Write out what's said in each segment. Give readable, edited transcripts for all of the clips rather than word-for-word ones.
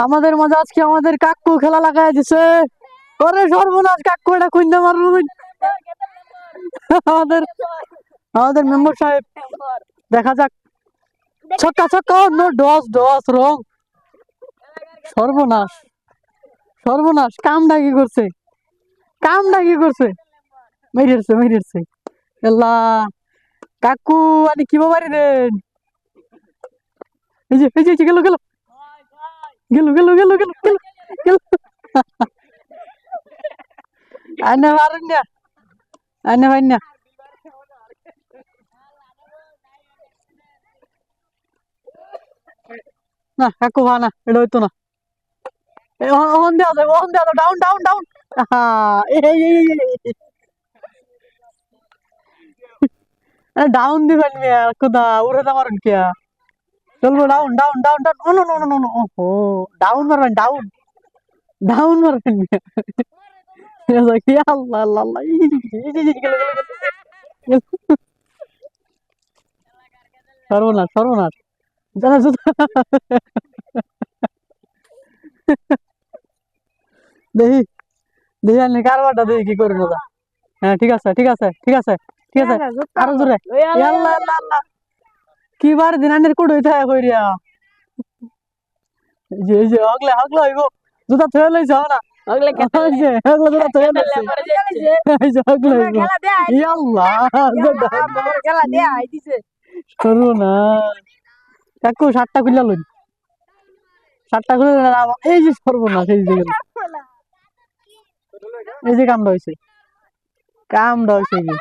আমাদের মাঝে আজকে আমাদের কাকু খেলা লাগাই দিছে। ওরে সর্বনাশ, কাকু এটা খুঁজতে মারুন। আমাদের আমাদের মেম্বার সাহেব, দেখা যাক। ছক্কা ছক্কা, নো ডস ডস রং। সর্বনাশ সর্বনাশ, কামটা কি করছে, কামটা কি করছে, মেরেছে এল্লা। কাকু আনি কি বাড়ি দেন। এই যে গেল গেল গেল গেল গেল গেল গেল গেল। আনে মারেন না, আনে ভাই না। না কাকু ভা না, এটা হইতো না। ওহন দেওয়া যায়, ওহন দেওয়া যায়, ডাউন ডাউন ডাউন। ডাউন দিবেন মিয়া, খুদা উড়ে মারুন কিয়া। চলবো ডাউন ডাউন ডাউন ডাউন। ও নো নো নো নো, ওহো ডাউন মারবেন, ডাউন ডাউন মারবেন মিয়া। আল্লাহ আল্লাহ আল্লাহ। সর্বনাশ সর্বনাশ। জানা দেখি দেখি আনি কারবারটা দেখি কি করে না। হ্যাঁ ঠিক আছে ঠিক আছে ঠিক আছে ঠিক আছে, আরো জোরে। আল্লাহ আল্লাহ আল্লাহ, কি বার দিন আনের কুড় হইতে হয় কইরিয়া। যে হগলে হগলে হইব, জুতা থয়ে লইছ না। হগলে জুতা থয়ে লইছে, এই যে হগলে হইব। আল্লাহ খেলা দেয়া আইতিছে। সর্বনাশ। কাকু সাতটা খুলে লইন, সাতটা খুলে। এই যে সর্বনাশ, এই যে গেল, এই যে কামটা হয়েছে, কামটা হয়েছে কি।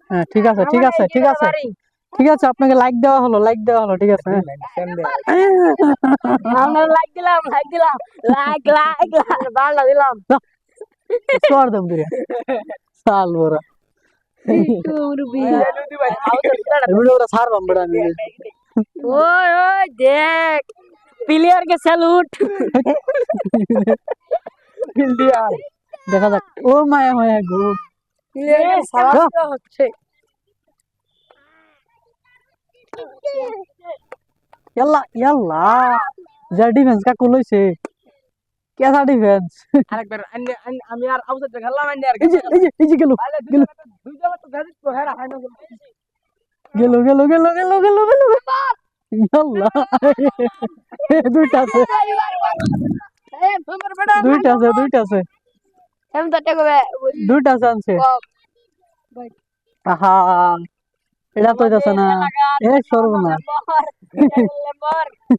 হ্যাঁ ঠিক আছে ঠিক আছে ঠিক আছে ঠিক আছে, আপনাকে লাইক দেওয়া হলো, লাইক দেওয়া হলো, ঠিক আছে। আমরা লাইক দিলাম লাইক লাইক বাড়লা দিলাম। স্কোর দাম দিরে সাল বড়া। ভিডিওটা ছাড়বাম বড়া আমি। ওই ওই দেখ, প্লেয়ার কে স্যালুট। প্লেয়ার দেখা যাক। ও মায়া মায়া গো, হচ্ছে ইয়াল্লা ইয়াল্লা। যা ডিফেন্স কাকু লইছে, কেসা ডিফেন্স। আরেকবার আমি আর আউটসাইড খেললাম আর এই যে গেল গেল দুইটা তো গাড়ি তো হেরা হয় না। গেল গেল গেল গেল গেল গেল। ইয়াল্লা, দুইটা আছে দুইটা আছে দুইটা আছে এম তো টেকবে দুইটা চান্সে। আহা, এটা তো হইতাছে না। এ সর্বনাশ।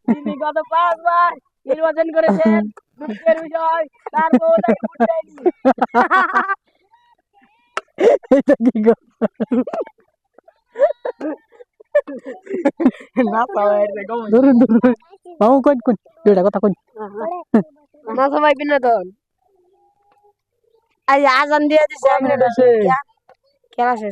তিনি গত 5 বার নির্বাচন করেছেন, দুঃখের বিষয় তার বউ তাকে ভোট দেয়নি। এটা কি গো, না পাওয়ার দেখো ধরুন ধরুন। মামু কোন কোন দুইটা কথা কোন। না সবাই বিনোদন। আজ আজান দিয়ে দিছে, মিনিট হইছে? খেলা শেষ।